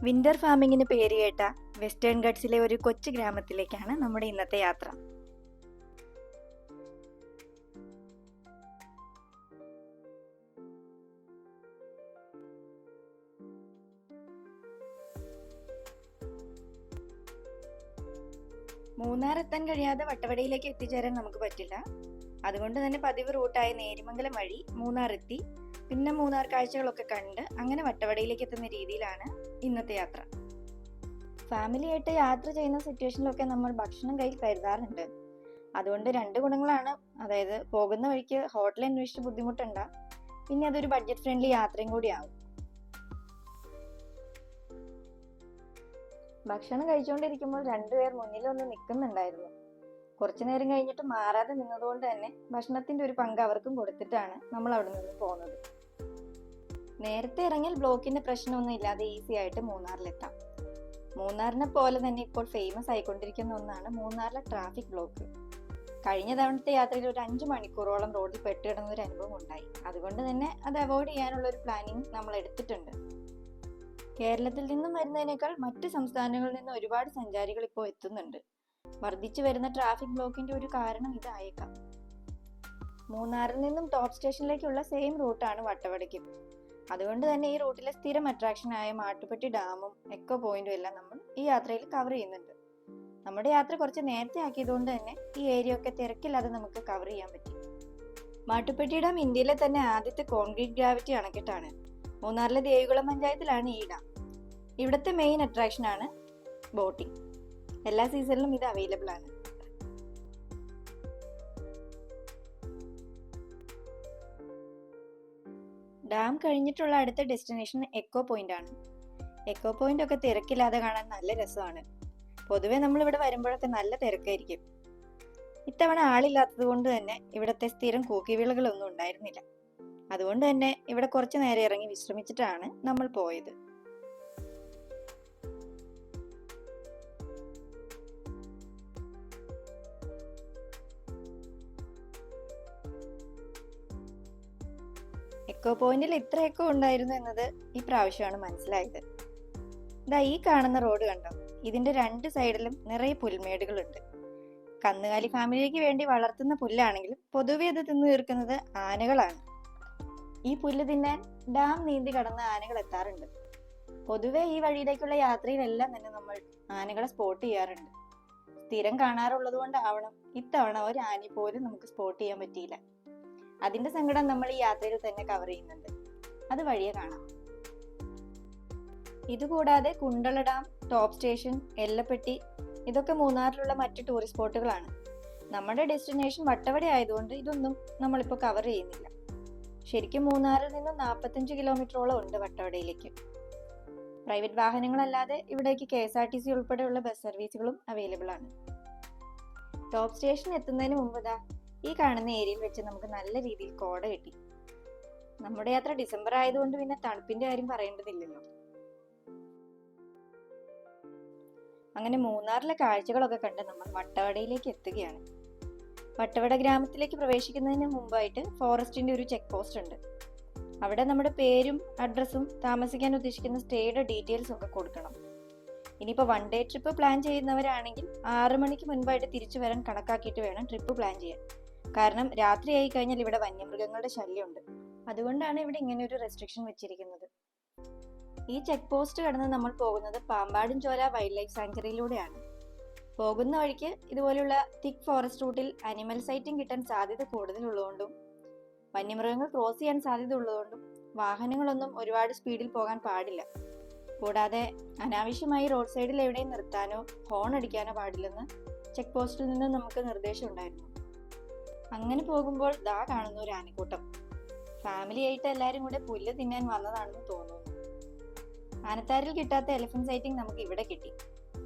Winter ഫാമിങ്ങിന് പേരുകേട്ട western ഗട്ട്സിലെ ഒരു കൊച്ചു ഗ്രാമത്തിലേക്കാണ് നമ്മുടെ ഇന്നത്തെ യാത്ര. മൂന്നാർ എത്താൻ കഴിയാതെ വട്ടവടയിലേക്ക് എത്തിച്ചേരാൻ നമുക്ക് പറ്റില്ല. അതുകൊണ്ട് തന്നെ പതിവ് റൂട്ടായ നേരിമംഗലം വഴി മൂന്നാർ എത്തി, പിന്നെ മൂന്നാർ കാഴ്ചകളൊക്കെ കണ്ട് അങ്ങനെ വട്ടവടയിലേക്ക് എത്തുന്ന രീതിയിലാണ് ഇന്നത്തെ യാത്ര. ഫാമിലി ആയിട്ട് യാത്ര ചെയ്യുന്ന സിറ്റുവേഷനിലൊക്കെ നമ്മൾ ഭക്ഷണം കയ്യിൽ കരുതാറുണ്ട്. അതുകൊണ്ട് രണ്ട് ഗുണങ്ങളാണ്. അതായത് പോകുന്ന വഴിക്ക് ഹോട്ടൽ അന്വേഷിച്ച് ബുദ്ധിമുട്ടണ്ട, പിന്നെ അതൊരു ബഡ്ജറ്റ് ഫ്രണ്ട്ലി യാത്രയും കൂടിയാവും. ഭക്ഷണം കഴിച്ചുകൊണ്ടിരിക്കുമ്പോൾ രണ്ടുപേർ മുന്നിലൊന്ന് നിൽക്കുന്നുണ്ടായിരുന്നു. കുറച്ചു നേരം കഴിഞ്ഞിട്ട് മാറാതെ നിന്നതുകൊണ്ട് തന്നെ ഭക്ഷണത്തിന്റെ ഒരു പങ്ക് അവർക്കും കൊടുത്തിട്ടാണ് നമ്മൾ അവിടെ നിന്ന് പോകുന്നത്. നേരത്തെ ഇറങ്ങിയാൽ ബ്ലോക്കിന്റെ പ്രശ്നമൊന്നും ഇല്ലാതെ ഈസി ആയിട്ട് മൂന്നാറിലെത്താം. മൂന്നാറിനെ പോലെ തന്നെ ഇപ്പോൾ ഫേമസ് ആയിക്കൊണ്ടിരിക്കുന്ന ഒന്നാണ് മൂന്നാറിലെ ട്രാഫിക് ബ്ലോക്ക്. കഴിഞ്ഞ തവണത്തെ യാത്രയിൽ ഒരു 5 മണിക്കൂറോളം റോഡിൽ പെട്ടുകിടന്ന ഒരു അനുഭവം ഉണ്ടായി. അതുകൊണ്ട് തന്നെ അത് അവോയ്ഡ് ചെയ്യാനുള്ള ഒരു പ്ലാനിങ് നമ്മൾ എടുത്തിട്ടുണ്ട്. കേരളത്തിൽ നിന്നും വരുന്നതിനേക്കാൾ മറ്റ് സംസ്ഥാനങ്ങളിൽ നിന്ന് ഒരുപാട് സഞ്ചാരികൾ ഇപ്പോൾ എത്തുന്നുണ്ട്. വർദ്ധിച്ചു വരുന്ന ട്രാഫിക് ബ്ലോക്കിന്റെ ഒരു കാരണം ഇതായേക്കാം. മൂന്നാറിൽ നിന്നും ടോപ്പ് സ്റ്റേഷനിലേക്കുള്ള സെയിം റൂട്ടാണ് വട്ടവടയ്ക്കും. അതുകൊണ്ട് തന്നെ ഈ റൂട്ടിലെ സ്ഥിരം അട്രാക്ഷനായ മാട്ടുപ്പെട്ടി ഡാമും എക്കോ പോയിന്റും എല്ലാം നമ്മൾ ഈ യാത്രയിൽ കവർ ചെയ്യുന്നുണ്ട്. നമ്മുടെ യാത്ര കുറച്ച് നേരത്തെ ആക്കിയതുകൊണ്ട് തന്നെ ഈ ഏരിയ ഒക്കെ തിരക്കില്ലാതെ നമുക്ക് കവർ ചെയ്യാൻ പറ്റി. മാട്ടുപ്പെട്ടി ഡാം ഇന്ത്യയിലെ തന്നെ ആദ്യത്തെ കോൺക്രീറ്റ് ഗ്രാവിറ്റി അണക്കെട്ടാണ്. മൂന്നാറിലെ ദേവികുളം പഞ്ചായത്തിലാണ് ഈ ഡാം. ഇവിടുത്തെ മെയിൻ അട്രാക്ഷൻ ആണ് ബോട്ടിംഗ്. എല്ലാ സീസണിലും ഇത് അവൈലബിൾ ആണ്. ഡാം കഴിഞ്ഞിട്ടുള്ള അടുത്ത ഡെസ്റ്റിനേഷൻ എക്കോ പോയിന്റ് ആണ്. എക്കോ പോയിന്റ് ഒക്കെ തിരക്കില്ലാതെ കാണാൻ നല്ല രസമാണ്. പൊതുവെ നമ്മൾ ഇവിടെ വരുമ്പോഴൊക്കെ നല്ല തിരക്കായിരിക്കും. ഇത്തവണ ആളില്ലാത്തത് കൊണ്ട് തന്നെ ഇവിടത്തെ സ്ഥിരം കൂക്കിവിളകളൊന്നും ഉണ്ടായിരുന്നില്ല. അതുകൊണ്ട് തന്നെ ഇവിടെ കുറച്ചു നേരം ഇറങ്ങി വിശ്രമിച്ചിട്ടാണ് നമ്മൾ പോയത്. എക്കോ പോയിന്റിൽ ഇത്ര എക്കോ ഉണ്ടായിരുന്നു എന്നത് ഈ പ്രാവശ്യമാണ് മനസ്സിലായത്. ഇതാ ഈ കാണുന്ന റോഡ് കണ്ടോ? ഇതിന്റെ 2 സൈഡിലും നിറയെ പുൽമേടുകളുണ്ട്. കന്നുകാലി ഫാമിലിക്ക് വേണ്ടി വളർത്തുന്ന പുല്ലാണെങ്കിലും പൊതുവെ അത് തിന്നു തീർക്കുന്നത് ആനകളാണ്. ഈ പുല്ല് തിന്നാൻ ഡാം നീന്തി കടന്ന ആനകൾ എത്താറുണ്ട്. പൊതുവെ ഈ വഴിയിലേക്കുള്ള യാത്രയിലെല്ലാം തന്നെ നമ്മൾ ആനകളെ സ്പോട്ട് ചെയ്യാറുണ്ട്. സ്ഥിരം കാണാറുള്ളത് കൊണ്ടാവണം ഇത്തവണ ഒരു ആന പോലും നമുക്ക് സ്പോട്ട് ചെയ്യാൻ പറ്റിയില്ല. അതിന്റെ സങ്കടം നമ്മൾ ഈ യാത്രയിൽ തന്നെ കവർ ചെയ്യുന്നുണ്ട്. അത് വഴിയെ കാണാം. ഇതുകൂടാതെ കുണ്ടള ഡാം, ടോപ്പ് സ്റ്റേഷൻ, എല്ലപ്പെട്ടി ഇതൊക്കെ മൂന്നാറിലുള്ള മറ്റ് ടൂറിസ്റ്റ് സ്പോട്ടുകളാണ്. നമ്മുടെ ഡെസ്റ്റിനേഷൻ വട്ടവട ആയതുകൊണ്ട് ഇതൊന്നും നമ്മളിപ്പോൾ കവർ ചെയ്യുന്നില്ല. ശരിക്കും മൂന്നാറിൽ നിന്നും 45 കിലോമീറ്ററോളം ഉണ്ട് വട്ടവടയിലേക്ക്. പ്രൈവറ്റ് വാഹനങ്ങളല്ലാതെ ഇവിടേക്ക് KSRTC ഉൾപ്പെടെയുള്ള ബസ് സർവീസുകളും അവൈലബിൾ ആണ്. ടോപ്പ് സ്റ്റേഷൻ എത്തുന്നതിന് മുമ്പ് ഈ കാണുന്ന ഏരിയയിൽ വെച്ച് നമുക്ക് നല്ല രീതിയിൽ കോട കിട്ടി. നമ്മുടെ യാത്ര ഡിസംബർ ആയതുകൊണ്ട് പിന്നെ തണുപ്പിന്റെ കാര്യം പറയേണ്ടതില്ലല്ലോ. അങ്ങനെ മൂന്നാറിലെ കാഴ്ചകളൊക്കെ കണ്ട് നമ്മൾ വട്ടവടയിലേക്ക് എത്തുകയാണ്. വട്ടവട ഗ്രാമത്തിലേക്ക് പ്രവേശിക്കുന്നതിന് മുമ്പായിട്ട് ഫോറസ്റ്റിന്റെ ഒരു ചെക്ക് പോസ്റ്റ് ഉണ്ട്. അവിടെ നമ്മുടെ പേരും അഡ്രസ്സും താമസിക്കാൻ ഉദ്ദേശിക്കുന്ന സ്റ്റേയുടെ ഡീറ്റെയിൽസും ഒക്കെ കൊടുക്കണം. ഇനിയിപ്പോൾ 1 ഡേ ട്രിപ്പ് പ്ലാൻ ചെയ്യുന്നവരാണെങ്കിൽ 6 മണിക്ക് മുൻപായിട്ട് തിരിച്ചു വരാൻ കണക്കാക്കിയിട്ട് വേണം ട്രിപ്പ് പ്ലാൻ ചെയ്യാൻ. കാരണം രാത്രിയായി കഴിഞ്ഞാൽ ഇവിടെ വന്യമൃഗങ്ങളുടെ ശല്യമുണ്ട്. അതുകൊണ്ടാണ് ഇവിടെ ഇങ്ങനെ ഒരു റെസ്ട്രിക്ഷൻ വെച്ചിരിക്കുന്നത്. ഈ ചെക്ക് പോസ്റ്റ് കടന്ന് നമ്മൾ പോകുന്നത് പാമ്പാടുംചോല വൈൽഡ് ലൈഫ് സാങ്ച്വറിയിലൂടെയാണ്. പോകുന്ന വഴിക്ക് ഇതുപോലുള്ള തിക്ക് ഫോറസ്റ്റ് റൂട്ടിൽ അനിമൽ സൈറ്റിംഗ് കിട്ടാൻ സാധ്യത കൂടുതലുള്ളതുകൊണ്ടും വന്യമൃഗങ്ങൾ ക്രോസ് ചെയ്യാൻ സാധ്യത ഉള്ളതുകൊണ്ടും വാഹനങ്ങളൊന്നും ഒരുപാട് സ്പീഡിൽ പോകാൻ പാടില്ല. കൂടാതെ അനാവശ്യമായി റോഡ് സൈഡിൽ എവിടെയും നിർത്താനോ ഹോൺ അടിക്കാനോ പാടില്ലെന്ന് ചെക്ക് പോസ്റ്റിൽ നിന്ന് നമുക്ക് നിർദ്ദേശം ഉണ്ടായിരുന്നു. അങ്ങനെ പോകുമ്പോൾ കാണുന്ന ഒരു ആനക്കൂട്ടം. ഫാമിലി ആയിട്ട് എല്ലാവരും കൂടെ പുല്ല് തിന്നാൻ വന്നതാണെന്ന് തോന്നുന്നു. ആനത്താരിൽ കിട്ടാത്ത എലിഫന്റ് സൈറ്റിംഗ് നമുക്ക് ഇവിടെ കിട്ടി.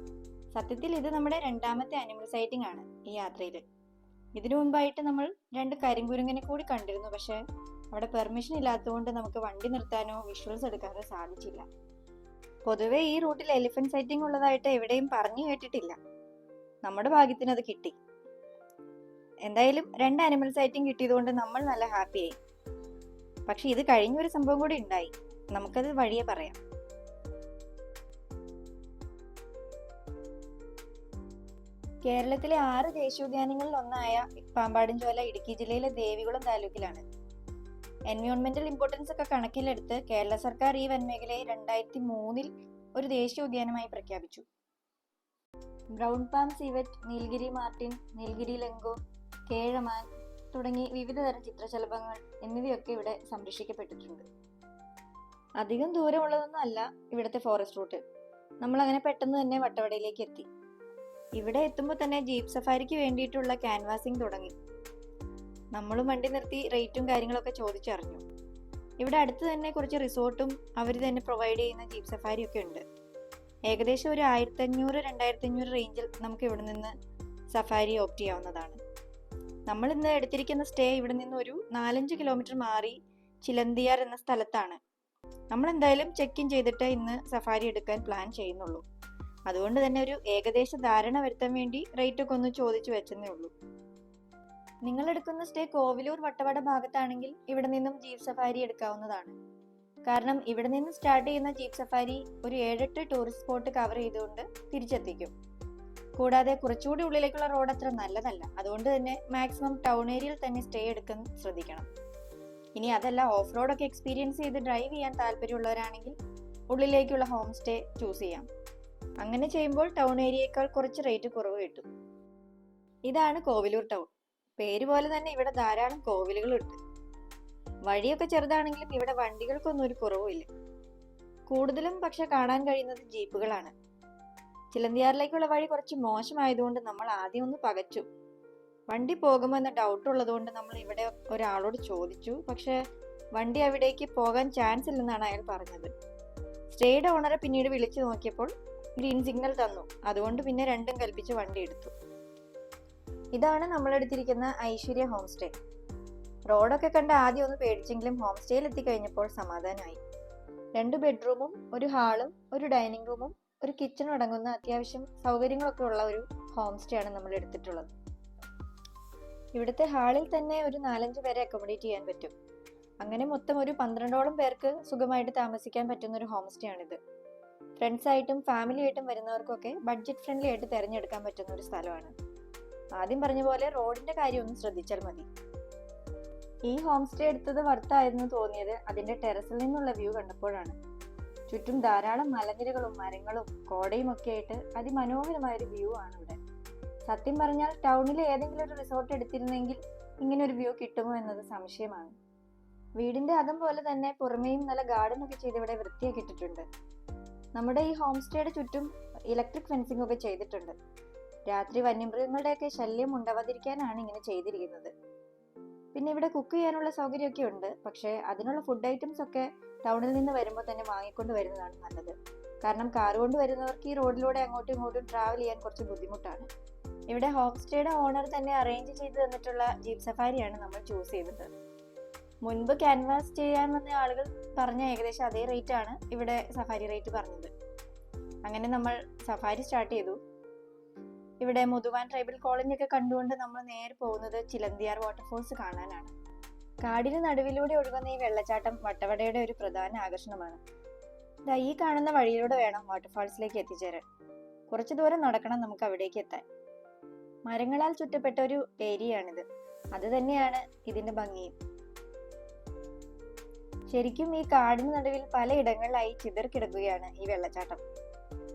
സത്യത്തിൽ ഇത് നമ്മുടെ 2ാമത്തെ അനിമൽ സൈറ്റിംഗ് ആണ് ഈ യാത്രയിൽ. ഇതിനു മുമ്പായിട്ട് നമ്മൾ 2 കരിങ്കുരങ്ങനെ കൂടി കണ്ടിരുന്നു. പക്ഷെ അവിടെ പെർമിഷൻ ഇല്ലാത്തതുകൊണ്ട് നമുക്ക് വണ്ടി നിർത്താനോ വിഷ്വൽസ് എടുക്കാനോ സാധിച്ചില്ല. പൊതുവെ ഈ റൂട്ടിൽ എലിഫന്റ് സൈറ്റിംഗ് ഉള്ളതായിട്ട് എവിടെയും പറഞ്ഞു കേട്ടിട്ടില്ല. നമ്മുടെ ഭാഗ്യത്തിന് അത് കിട്ടി. എന്തായാലും 2 അനിമൽ സൈറ്റിംഗ് കിട്ടിയതുകൊണ്ട് നമ്മൾ നല്ല ഹാപ്പിയായി. പക്ഷെ ഇത് കഴിഞ്ഞൊരു സംഭവം കൂടി ഉണ്ടായി. നമുക്കത് വഴിയെ പറയാം. കേരളത്തിലെ 6 ദേശീയോദ്യാനങ്ങളിൽ ഒന്നായ പാമ്പാടുംചോല ഇടുക്കി ജില്ലയിലെ ദേവികുളം താലൂക്കിലാണ്. എൻവയോൺമെന്റൽ ഇമ്പോർട്ടൻസ് ഒക്കെ കണക്കിലെടുത്ത് കേരള സർക്കാർ ഈ വനമേഖലയെ 2003 ഒരു ദേശീയോദ്യാനമായി പ്രഖ്യാപിച്ചു. Brown palm civet, Nilgiri marten, Nilgiri langur, കേഴമാൻ തുടങ്ങി വിവിധ തരം ചിത്രശലഭങ്ങൾ എന്നിവയൊക്കെ ഇവിടെ സംരക്ഷിക്കപ്പെട്ടിട്ടുണ്ട്. അധികം ദൂരമുള്ളതൊന്നും അല്ല ഇവിടുത്തെ ഫോറസ്റ്റ് റൂട്ട്. നമ്മൾ അങ്ങനെ പെട്ടെന്ന് തന്നെ വട്ടവടയിലേക്ക് എത്തി. ഇവിടെ എത്തുമ്പോൾ തന്നെ ജീപ്പ് സഫാരിക്ക് വേണ്ടിയിട്ടുള്ള ക്യാൻവാസിംഗ് തുടങ്ങി. നമ്മളും വണ്ടി നിർത്തി റേറ്റും കാര്യങ്ങളൊക്കെ ചോദിച്ചറിഞ്ഞു. ഇവിടെ അടുത്ത് തന്നെ കുറച്ച് റിസോർട്ടും അവർ തന്നെ പ്രൊവൈഡ് ചെയ്യുന്ന ജീപ്പ് സഫാരി ഒക്കെ ഉണ്ട്. ഏകദേശം ഒരു 1500-2500 റേഞ്ചിൽ നമുക്ക് ഇവിടെ നിന്ന് സഫാരി ഓപ്റ്റ് ചെയ്യാവുന്നതാണ്. നമ്മൾ ഇന്ന് എടുത്തിരിക്കുന്ന സ്റ്റേ ഇവിടെ നിന്ന് ഒരു 4-5 കിലോമീറ്റർ മാറി ചിലന്തിയാർ എന്ന സ്ഥലത്താണ്. നമ്മൾ എന്തായാലും ചെക്ക് ഇൻ ചെയ്തിട്ട് ഇന്ന് സഫാരി എടുക്കാൻ പ്ലാൻ ചെയ്യുന്നുള്ളൂ. അതുകൊണ്ട് തന്നെ ഒരു ഏകദേശ ധാരണ വരുത്താൻ വേണ്ടി റേറ്റ് ഒക്കെ ഒന്ന് ചോദിച്ചു വെച്ചെന്നേ ഉള്ളൂ. നിങ്ങൾ എടുക്കുന്ന സ്റ്റേ കോവിലൂർ വട്ടവട ഭാഗത്താണെങ്കിൽ ഇവിടെ നിന്നും ജീപ്പ് സഫാരി എടുക്കാവുന്നതാണ്. കാരണം ഇവിടെ നിന്ന് സ്റ്റാർട്ട് ചെയ്യുന്ന ജീപ്പ് സഫാരി ഒരു 7-8 ടൂറിസ്റ്റ് സ്പോട്ട് കവർ ചെയ്തുകൊണ്ട് തിരിച്ചെത്തിക്കും. കൂടാതെ കുറച്ചുകൂടി ഉള്ളിലേക്കുള്ള റോഡ് അത്ര നല്ലതല്ല. അതുകൊണ്ട് തന്നെ മാക്സിമം ടൗൺ ഏരിയയിൽ തന്നെ സ്റ്റേ എടുക്കാൻ ശ്രദ്ധിക്കണം. ഇനി അതല്ല, ഓഫ് റോഡൊക്കെ എക്സ്പീരിയൻസ് ചെയ്ത് ഡ്രൈവ് ചെയ്യാൻ താല്പര്യമുള്ളവരാണെങ്കിൽ ഉള്ളിലേക്കുള്ള ഹോം സ്റ്റേ ചൂസ് ചെയ്യാം. അങ്ങനെ ചെയ്യുമ്പോൾ ടൗൺ ഏരിയയേക്കാൾ കുറച്ച് റേറ്റ് കുറവ് കിട്ടും. ഇതാണ് കോവിലൂർ ടൗൺ. പേര് പോലെ തന്നെ ഇവിടെ ധാരാളം കോവിലുകളുണ്ട്. വഴിയൊക്കെ ചെറുതാണെങ്കിലും ഇവിടെ വണ്ടികൾക്കൊന്നും ഒരു കുറവുമില്ല. കൂടുതലും പക്ഷെ കാണാൻ കഴിയുന്നത് ജീപ്പുകളാണ്. ചിലന്തിയാറിലേക്കുള്ള വഴി കുറച്ച് മോശമായതുകൊണ്ട് നമ്മൾ ആദ്യം ഒന്ന് പകച്ചു. വണ്ടി പോകുമോ എന്ന ഡൗട്ട് ഉള്ളതുകൊണ്ട് നമ്മൾ ഇവിടെ ഒരാളോട് ചോദിച്ചു. പക്ഷെ വണ്ടി അവിടേക്ക് പോകാൻ ചാൻസ് ഇല്ലെന്നാണ് അയാൾ പറഞ്ഞത്. സ്റ്റേയുടെ ഓണറെ പിന്നീട് വിളിച്ചു നോക്കിയപ്പോൾ ഗ്രീൻ സിഗ്നൽ തന്നു. അതുകൊണ്ട് പിന്നെ രണ്ടും കൽപ്പിച്ച് വണ്ടി എടുത്തു. ഇതാണ് നമ്മൾ എടുത്തിരിക്കുന്ന ഐശ്വര്യ ഹോം സ്റ്റേ. റോഡൊക്കെ കണ്ട് ആദ്യം ഒന്ന് പേടിച്ചെങ്കിലും ഹോം സ്റ്റേയിൽ എത്തിക്കഴിഞ്ഞപ്പോൾ സമാധാനമായി. 2 ബെഡ്റൂമും ഒരു ഹാളും ഒരു ഡൈനിങ് റൂമും ഒരു കിച്ചണും അടങ്ങുന്ന അത്യാവശ്യം സൗകര്യങ്ങളൊക്കെ ഉള്ള ഒരു ഹോം സ്റ്റേ ആണ് നമ്മൾ എടുത്തിട്ടുള്ളത്. ഇവിടുത്തെ ഹാളിൽ തന്നെ ഒരു 4-5 പേരെ അക്കോമഡേറ്റ് ചെയ്യാൻ പറ്റും. അങ്ങനെ മൊത്തം ഒരു 12ഓളം പേർക്ക് സുഖമായിട്ട് താമസിക്കാൻ പറ്റുന്ന ഒരു ഹോം സ്റ്റേ ആണിത്. ഫ്രണ്ട്സ് ആയിട്ടും ഫാമിലി ആയിട്ടും വരുന്നവർക്കൊക്കെ ബഡ്ജറ്റ് ഫ്രണ്ട്ലി ആയിട്ട് തിരഞ്ഞെടുക്കാൻ പറ്റുന്ന ഒരു സ്ഥലമാണ്. ആദ്യം പറഞ്ഞ പോലെ റോഡിന്റെ കാര്യം ഒന്ന് ശ്രദ്ധിച്ചാൽ മതി. ഈ ഹോം സ്റ്റേ എടുത്തത് വർത്തായിരുന്നു തോന്നിയത് അതിന്റെ ടെറസിൽ നിന്നുള്ള വ്യൂ കണ്ടപ്പോഴാണ്. ചുറ്റും ധാരാളം മലനിരകളും മരങ്ങളും കോടയും ഒക്കെ ആയിട്ട് അതിമനോഹരമായ ഒരു വ്യൂ ആണ് ഇവിടെ. സത്യം പറഞ്ഞാൽ ടൗണിലെ ഏതെങ്കിലും ഒരു റിസോർട്ട് എടുത്തിരുന്നെങ്കിൽ ഇങ്ങനെ ഒരു വ്യൂ കിട്ടുമോ എന്നത് സംശയമാണ്. വീടിന്റെ അകം പോലെ തന്നെ പുറമേയും നല്ല ഗാർഡൻ ഒക്കെ ചെയ്ത് ഇവിടെ വൃത്തിയാക്കി ഇട്ടിട്ടുണ്ട്. നമ്മുടെ ഈ ഹോം സ്റ്റേയുടെ ചുറ്റും ഇലക്ട്രിക് ഫെൻസിംഗ് ഒക്കെ ചെയ്തിട്ടുണ്ട്. രാത്രി വന്യമൃഗങ്ങളുടെയൊക്കെ ശല്യം ഉണ്ടാവാതിരിക്കാനാണ് ഇങ്ങനെ ചെയ്തിരിക്കുന്നത്. പിന്നെ ഇവിടെ കുക്ക് ചെയ്യാനുള്ള സൗകര്യമൊക്കെ ഉണ്ട്. പക്ഷെ അതിനുള്ള ഫുഡ് ഐറ്റംസ് ഒക്കെ ടൗണിൽ നിന്ന് വരുമ്പോൾ തന്നെ വാങ്ങിക്കൊണ്ട് വരുന്നതാണ് നല്ലത്. കാരണം കാർ കൊണ്ട് വരുന്നവർക്ക് ഈ റോഡിലൂടെ അങ്ങോട്ടും ഇങ്ങോട്ടും ട്രാവൽ ചെയ്യാൻ കുറച്ച് ബുദ്ധിമുട്ടാണ്. ഇവിടെ ഹോം സ്റ്റേയുടെ ഓണർ തന്നെ അറേഞ്ച് ചെയ്ത് തന്നിട്ടുള്ള ജീപ്പ് സഫാരിയാണ് നമ്മൾ ചൂസ് ചെയ്തത്. മുൻപ് ക്യാൻവാസ് ചെയ്യാൻ വന്ന ആളുകൾ പറഞ്ഞ ഏകദേശം അതേ റേറ്റ് ആണ് ഇവിടെ സഫാരി റേറ്റ് പറഞ്ഞത്. അങ്ങനെ നമ്മൾ സഫാരി സ്റ്റാർട്ട് ചെയ്തു. ഇവിടെ മുതുവാൻ ട്രൈബൽ കോളനി ഒക്കെ കണ്ടുകൊണ്ട് നമ്മൾ നേരെ പോകുന്നത് ചിലന്തിയാർ വാട്ടർഫോൾസ് കാണാനാണ്. കാടിന് നടുവിലൂടെ ഒഴുകുന്ന ഈ വെള്ളച്ചാട്ടം വട്ടവടയുടെ ഒരു പ്രധാന ആകർഷണമാണ്. ഈ കാണുന്ന വഴിയിലൂടെ വേണം വാട്ടർഫാൾസിലേക്ക് എത്തിച്ചേരാൻ. കുറച്ചു ദൂരം നടക്കണം നമുക്ക് അവിടേക്ക് എത്താൻ. മരങ്ങളാൽ ചുറ്റപ്പെട്ട ഒരു ഏരിയയാണിത്. അത് തന്നെയാണ് ഇതിന്റെ ഭംഗിയും. ശരിക്കും ഈ കാടിന് നടുവിൽ പലയിടങ്ങളിലായി ചിതറിക്കിടക്കുകയാണ് ഈ വെള്ളച്ചാട്ടം.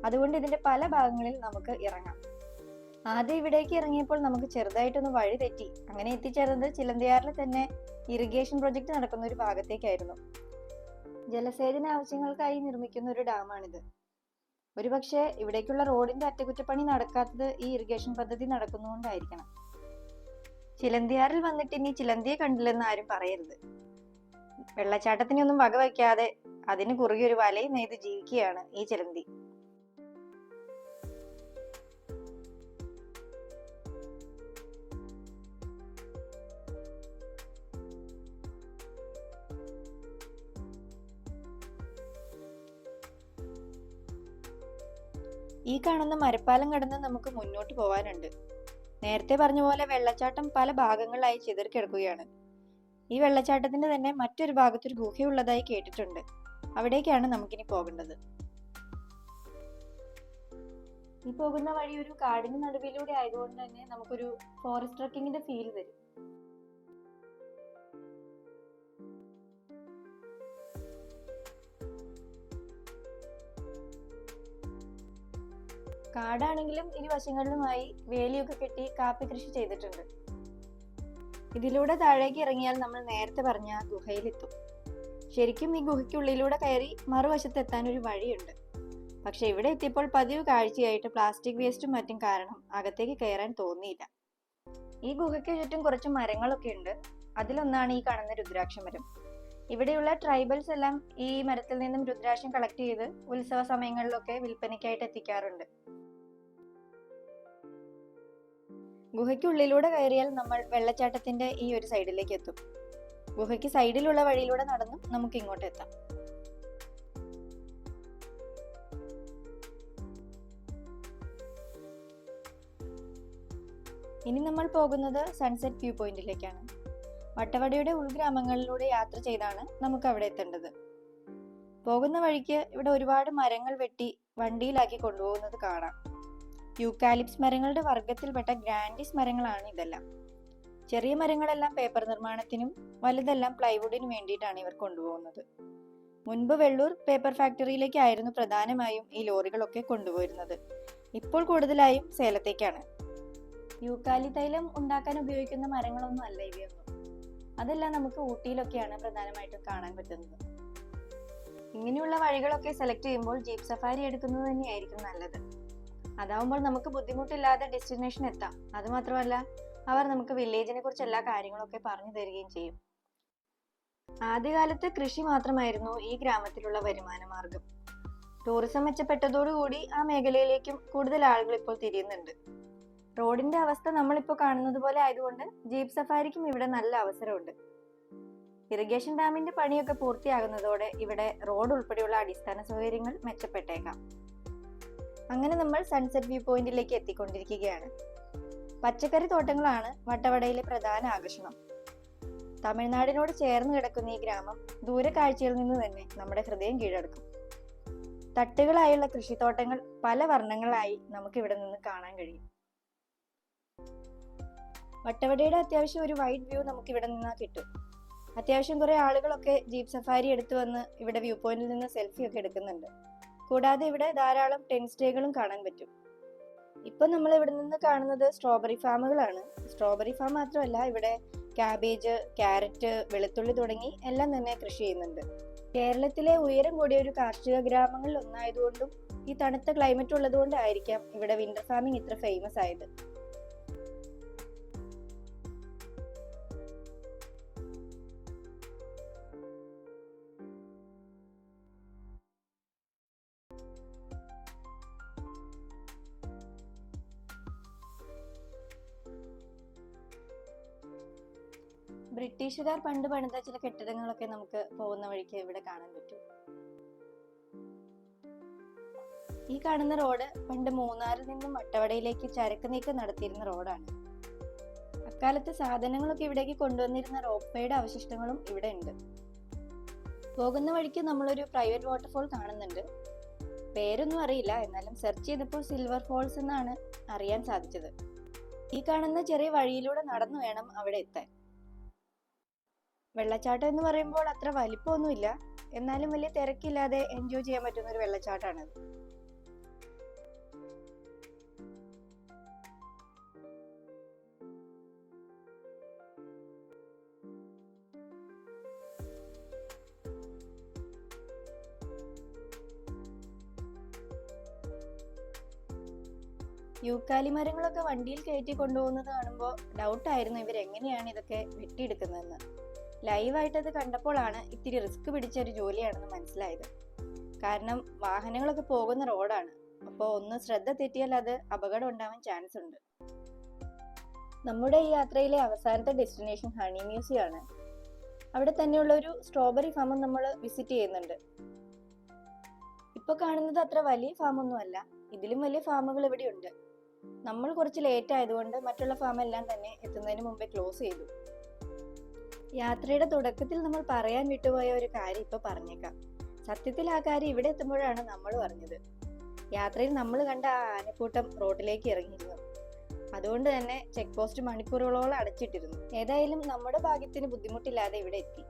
അതുകൊണ്ട് ഇതിന്റെ പല ഭാഗങ്ങളിൽ നമുക്ക് ഇറങ്ങാം. ആദ്യം ഇവിടേക്ക് ഇറങ്ങിയപ്പോൾ നമുക്ക് ചെറുതായിട്ടൊന്ന് വഴി തെറ്റി. അങ്ങനെ എത്തിച്ചേർന്നത് ചിലന്തിയാറിൽ തന്നെ ഇറിഗേഷൻ പ്രൊജക്ട് നടക്കുന്ന ഒരു ഭാഗത്തേക്കായിരുന്നു. ജലസേചന ആവശ്യങ്ങൾക്കായി നിർമ്മിക്കുന്ന ഒരു ഡാമാണിത്. ഒരുപക്ഷെ ഇവിടേക്കുള്ള റോഡിന്റെ അറ്റകുറ്റപ്പണി നടക്കാത്തത് ഈ ഇറിഗേഷൻ പദ്ധതി നടക്കുന്നതുകൊണ്ടായിരിക്കണം. ചിലന്തിയാറിൽ വന്നിട്ട് ഇനി ചിലന്തിയെ കണ്ടില്ലെന്ന് ആരും പറയരുത്. വെള്ളച്ചാട്ടത്തിനൊന്നും വകവയ്ക്കാതെ അതിന് കുറുകെ ഒരു വലയും നെയ്ത് ജീവിക്കുകയാണ് ഈ ചിലന്തി. ഈ കാണുന്ന മരപ്പാലം കടന്ന് നമുക്ക് മുന്നോട്ട് പോകാനുണ്ട്. നേരത്തെ പറഞ്ഞ പോലെ വെള്ളച്ചാട്ടം പല ഭാഗങ്ങളിലായി ചിതറിക്കിടക്കുകയാണ്. ഈ വെള്ളച്ചാട്ടത്തിന്റെ തന്നെ മറ്റൊരു ഭാഗത്തൊരു ഗുഹയുള്ളതായി കേട്ടിട്ടുണ്ട്. അവിടേക്കാണ് നമുക്കിനി പോകേണ്ടത്. ഈ പോകുന്ന വഴി ഒരു കാടിന് നടുവിലൂടെ ആയതുകൊണ്ട് തന്നെ നമുക്കൊരു ഫോറസ്റ്റ് ട്രക്കിങ്ങിന്റെ ഫീൽ വരും. കാടാണെങ്കിലും ഇരുവശങ്ങളിലുമായി വേലിയൊക്കെ കെട്ടി കാപ്പി കൃഷി ചെയ്തിട്ടുണ്ട്. ഇതിലൂടെ താഴേക്ക് ഇറങ്ങിയാൽ നമ്മൾ നേരത്തെ പറഞ്ഞ ഗുഹയിലെത്തും. ശരിക്കും ഈ ഗുഹയ്ക്കുള്ളിലൂടെ കയറി മറുവശത്ത് എത്താൻ ഒരു വഴിയുണ്ട്. പക്ഷെ ഇവിടെ എത്തിയപ്പോൾ പതിവ് കാഴ്ചയായിട്ട് പ്ലാസ്റ്റിക് വേസ്റ്റും മറ്റും കാരണം അകത്തേക്ക് കയറാൻ തോന്നിയില്ല. ഈ ഗുഹയ്ക്ക് ചുറ്റും കുറച്ച് മരങ്ങളൊക്കെ ഉണ്ട്. അതിലൊന്നാണ് ഈ കാണുന്ന രുദ്രാക്ഷ മരം. ഇവിടെയുള്ള ട്രൈബൽസ് എല്ലാം ഈ മരത്തിൽ നിന്നും രുദ്രാക്ഷം കളക്ട് ചെയ്ത് ഉത്സവ സമയങ്ങളിലൊക്കെ വിൽപ്പനയ്ക്കായിട്ട് എത്തിക്കാറുണ്ട്. ഗുഹയ്ക്കുള്ളിലൂടെ കയറിയാൽ നമ്മൾ വെള്ളച്ചാട്ടത്തിന്റെ ഈ ഒരു സൈഡിലേക്ക് എത്തും. ഗുഹയ്ക്ക് സൈഡിലുള്ള വഴിയിലൂടെ നടന്നും നമുക്ക് ഇങ്ങോട്ട് എത്താം. ഇനി നമ്മൾ പോകുന്നത് സൺസെറ്റ് വ്യൂ പോയിന്റിലേക്കാണ്. വട്ടവടയുടെ ഉൾഗ്രാമങ്ങളിലൂടെ യാത്ര ചെയ്താണ് നമുക്ക് അവിടെ എത്തേണ്ടത്. പോകുന്ന വഴിക്ക് ഇവിടെ ഒരുപാട് മരങ്ങൾ വെട്ടി വണ്ടിയിലാക്കി കൊണ്ടുപോകുന്നത് കാണാം. യൂക്കാലിപ്സ് മരങ്ങളുടെ വർഗത്തിൽപ്പെട്ട ഗ്രാൻഡിസ് മരങ്ങളാണ് ഇതെല്ലാം. ചെറിയ മരങ്ങളെല്ലാം പേപ്പർ നിർമ്മാണത്തിനും വലുതെല്ലാം പ്ലൈവുഡിനും വേണ്ടിയിട്ടാണ് ഇവർ കൊണ്ടുപോകുന്നത്. മുൻപ് വെള്ളൂർ പേപ്പർ ഫാക്ടറിയിലേക്കായിരുന്നു പ്രധാനമായും ഈ ലോറികളൊക്കെ കൊണ്ടുപോയിരുന്നത്. ഇപ്പോൾ കൂടുതലായും സേലത്തേക്കാണ്. യൂക്കാലി തൈലം ഉണ്ടാക്കാൻ ഉപയോഗിക്കുന്ന മരങ്ങളൊന്നും അല്ല ഇവയൊന്നും. അതെല്ലാം നമുക്ക് ഊട്ടിയിലൊക്കെയാണ് പ്രധാനമായിട്ടും കാണാൻ പറ്റുന്നത്. ഇങ്ങനെയുള്ള വഴികളൊക്കെ സെലക്ട് ചെയ്യുമ്പോൾ ജീപ്പ് സഫാരി എടുക്കുന്നത് തന്നെയായിരിക്കും നല്ലത്. അതാവുമ്പോൾ നമുക്ക് ബുദ്ധിമുട്ടില്ലാതെ ഡെസ്റ്റിനേഷൻ എത്താം. അതുമാത്രമല്ല, അവർ നമുക്ക് വില്ലേജിനെ കുറിച്ച് എല്ലാ കാര്യങ്ങളൊക്കെ പറഞ്ഞു തരികയും ചെയ്യും. ആദ്യകാലത്ത് കൃഷി മാത്രമായിരുന്നു ഈ ഗ്രാമത്തിലുള്ള വരുമാന മാർഗം. ടൂറിസം മെച്ചപ്പെട്ടതോടുകൂടി ആ മേഖലയിലേക്കും കൂടുതൽ ആളുകൾ ഇപ്പോൾ തിരിയുന്നുണ്ട്. റോഡിന്റെ അവസ്ഥ നമ്മളിപ്പോൾ കാണുന്നത് പോലെ ആയതുകൊണ്ട് ജീപ്പ് സഫാരിക്കും ഇവിടെ നല്ല അവസരമുണ്ട്. ഇറിഗേഷൻ ഡാമിന്റെ പണിയൊക്കെ പൂർത്തിയാകുന്നതോടെ ഇവിടെ റോഡ് ഉൾപ്പെടെയുള്ള അടിസ്ഥാന സൗകര്യങ്ങൾ മെച്ചപ്പെട്ടേക്കാം. അങ്ങനെ നമ്മൾ സൺസെറ്റ് വ്യൂ പോയിന്റിലേക്ക് എത്തിക്കൊണ്ടിരിക്കുകയാണ്. പച്ചക്കറി തോട്ടങ്ങളാണ് വട്ടവടയിലെ പ്രധാന ആകർഷണം. തമിഴ്നാടിനോട് ചേർന്ന് കിടക്കുന്ന ഈ ഗ്രാമം ദൂരക്കാഴ്ചയിൽ നിന്ന് തന്നെ നമ്മുടെ ഹൃദയം കീഴടക്കും. തട്ടുകളായുള്ള കൃഷിത്തോട്ടങ്ങൾ പല വർണ്ണങ്ങളായി നമുക്ക് ഇവിടെ നിന്ന് കാണാൻ കഴിയും. വട്ടവടയുടെ അത്യാവശ്യം ഒരു വൈഡ് വ്യൂ നമുക്ക് ഇവിടെ നിന്ന് കിട്ടും. അത്യാവശ്യം കുറെ ആളുകളൊക്കെ ജീപ്പ് സഫാരി എടുത്തു വന്ന് ഇവിടെ വ്യൂ പോയിന്റിൽ നിന്ന് സെൽഫി ഒക്കെ എടുക്കുന്നുണ്ട്. കൂടാതെ ഇവിടെ ധാരാളം ടെന്റ് സ്റ്റേകളും കാണാൻ പറ്റും. ഇപ്പൊ നമ്മൾ ഇവിടെ നിന്ന് കാണുന്നത് സ്ട്രോബെറി ഫാമുകളാണ്. സ്ട്രോബെറി ഫാം മാത്രമല്ല, ഇവിടെ ക്യാബേജ്, ക്യാരറ്റ്, വെളുത്തുള്ളി തുടങ്ങി എല്ലാം തന്നെ കൃഷി ചെയ്യുന്നുണ്ട്. കേരളത്തിലെ ഉയരം കൂടിയ ഒരു കാർഷിക ഗ്രാമങ്ങളിൽ ഒന്നായതുകൊണ്ടും ഈ തണുത്ത ക്ലൈമറ്റ് ഉള്ളതുകൊണ്ടായിരിക്കാം ഇവിടെ വിന്റർ ഫാമിംഗ് ഇത്ര ഫേമസ് ആയത്. ബ്രിട്ടീഷുകാർ പണ്ട് പണിത ചില കെട്ടിടങ്ങളൊക്കെ നമുക്ക് പോകുന്ന വഴിക്ക് ഇവിടെ കാണാൻ പറ്റും. ഈ കാണുന്ന റോഡ് പണ്ട് മൂന്നാറിൽ നിന്നും വട്ടവടയിലേക്ക് ചരക്ക് നീക്കം നടത്തിയിരുന്ന റോഡാണ്. അക്കാലത്ത് സാധനങ്ങളൊക്കെ ഇവിടേക്ക് കൊണ്ടുവന്നിരുന്ന റോപ്വേയുടെ അവശിഷ്ടങ്ങളും ഇവിടെ ഉണ്ട്. പോകുന്ന വഴിക്ക് നമ്മളൊരു പ്രൈവറ്റ് വാട്ടർഫോൾ കാണുന്നുണ്ട്. പേരൊന്നും അറിയില്ല, എന്നാലും സെർച്ച് ചെയ്തപ്പോൾ സിൽവർ ഫോൾസ് എന്നാണ് അറിയാൻ സാധിച്ചത്. ഈ കാണുന്ന ചെറിയ വഴിയിലൂടെ നടന്നു വേണം അവിടെ എത്താൻ. വെള്ളച്ചാട്ടം എന്ന് പറയുമ്പോൾ അത്ര വലിപ്പമൊന്നുമില്ല, എന്നാലും വലിയ തിരക്കില്ലാതെ എൻജോയ് ചെയ്യാൻ പറ്റുന്ന ഒരു വെള്ളച്ചാട്ടമാണത്. യൂക്കാലി മരങ്ങളൊക്കെ വണ്ടിയിൽ കയറ്റി കൊണ്ടുപോകുന്നത് കാണുമ്പോൾ ഡൗട്ടായിരുന്നു ഇവരെങ്ങനെയാണ് ഇതൊക്കെ വെട്ടിയെടുക്കുന്നതെന്ന്. ലൈവായിട്ട് അത് കണ്ടപ്പോഴാണ് ഇത്തിരി റിസ്ക് പിടിച്ച ഒരു ജോലിയാണെന്ന് മനസ്സിലായത്. കാരണം വാഹനങ്ങളൊക്കെ പോകുന്ന റോഡാണ്. അപ്പോൾ ഒന്ന് ശ്രദ്ധ തെറ്റിയാൽ അത് അപകടം ഉണ്ടാവാൻ ചാൻസ് ഉണ്ട്. നമ്മുടെ ഈ യാത്രയിലെ അവസാനത്തെ ഡെസ്റ്റിനേഷൻ ഹണി മ്യൂസിയം ആണ്. അവിടെ തന്നെയുള്ള ഒരു സ്ട്രോബെറി ഫാമും നമ്മൾ വിസിറ്റ് ചെയ്യുന്നുണ്ട്. ഇപ്പൊ കാണുന്നത് അത്ര വലിയ ഫാമൊന്നും അല്ല, ഇതിലും വലിയ ഫാമുകൾ ഇവിടെ ഉണ്ട്. നമ്മൾ കുറച്ച് ലേറ്റ് ആയതുകൊണ്ട് മറ്റുള്ള ഫാം എല്ലാം തന്നെ എത്തുന്നതിന് മുമ്പേ ക്ലോസ് ചെയ്തു. യാത്രയുടെ തുടക്കത്തിൽ നമ്മൾ പറയാൻ വിട്ടുപോയ ഒരു കാര്യം ഇപ്പൊ പറഞ്ഞേക്കാം. സത്യത്തിൽ ആ കാര്യം ഇവിടെ എത്തുമ്പോഴാണ് നമ്മൾ പറഞ്ഞത്. യാത്രയിൽ നമ്മൾ കണ്ട ആ ആനക്കൂട്ടം റോഡിലേക്ക് ഇറങ്ങിയിരുന്നു. അതുകൊണ്ട് തന്നെ ചെക്ക് പോസ്റ്റ് മണിക്കൂറുകളോളം അടച്ചിട്ടിരുന്നു. ഏതായാലും നമ്മുടെ ഭാഗ്യത്തിന് ബുദ്ധിമുട്ടില്ലാതെ ഇവിടെ എത്തി.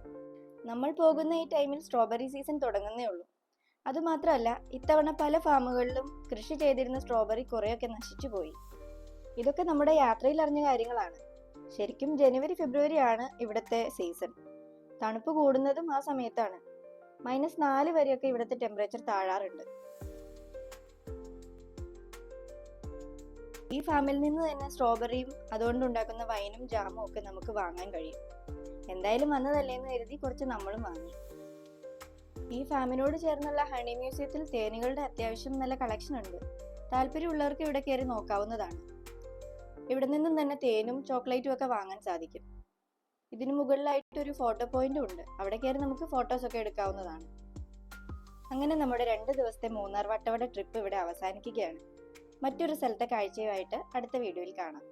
നമ്മൾ പോകുന്ന ഈ ടൈമിൽ സ്ട്രോബെറി സീസൺ തുടങ്ങുന്നേ ഉള്ളൂ. അതുമാത്രമല്ല, ഇത്തവണ പല ഫാമുകളിലും കൃഷി ചെയ്തിരുന്ന സ്ട്രോബെറി കുറെയൊക്കെ നശിച്ചു പോയി. ഇതൊക്കെ നമ്മുടെ യാത്രയിൽ അറിഞ്ഞ കാര്യങ്ങളാണ്. ശരിക്കും ജനുവരി ഫെബ്രുവരി ആണ് ഇവിടുത്തെ സീസൺ. തണുപ്പ് കൂടുന്നതും ആ സമയത്താണ്. -4 വരെയൊക്കെ ഇവിടുത്തെ ടെമ്പറേച്ചർ താഴാറുണ്ട്. ഈ ഫാമിൽ നിന്ന് തന്നെ സ്ട്രോബെറിയും അതുകൊണ്ടുണ്ടാക്കുന്ന വൈനും ജാമും ഒക്കെ നമുക്ക് വാങ്ങാൻ കഴിയും. എന്തായാലും വന്നതല്ലേ എന്ന് കരുതി കുറച്ച് നമ്മളും വാങ്ങി. ഈ ഫാമിനോട് ചേർന്നുള്ള ഹണി മ്യൂസിയത്തിൽ തേനുകളുടെ അത്യാവശ്യം നല്ല കളക്ഷൻ ഉണ്ട്. താല്പര്യമുള്ളവർക്ക് ഇവിടെ കയറി നോക്കാവുന്നതാണ്. ഇവിടെ നിന്നും തന്നെ തേനും ചോക്ലേറ്റും ഒക്കെ വാങ്ങാൻ സാധിക്കും. ഇതിനു മുകളിലായിട്ട് ഒരു ഫോട്ടോ പോയിന്റും ഉണ്ട്. അവിടെ കയറി നമുക്ക് ഫോട്ടോസ് ഒക്കെ എടുക്കാവുന്നതാണ്. അങ്ങനെ നമ്മുടെ 2 ദിവസത്തെ മൂന്നാർ വട്ടവട ട്രിപ്പ് ഇവിടെ അവസാനിക്കുകയാണ്. മറ്റൊരു സ്ഥലത്തെ കാഴ്ചയുമായിട്ട് അടുത്ത വീഡിയോയിൽ കാണാം.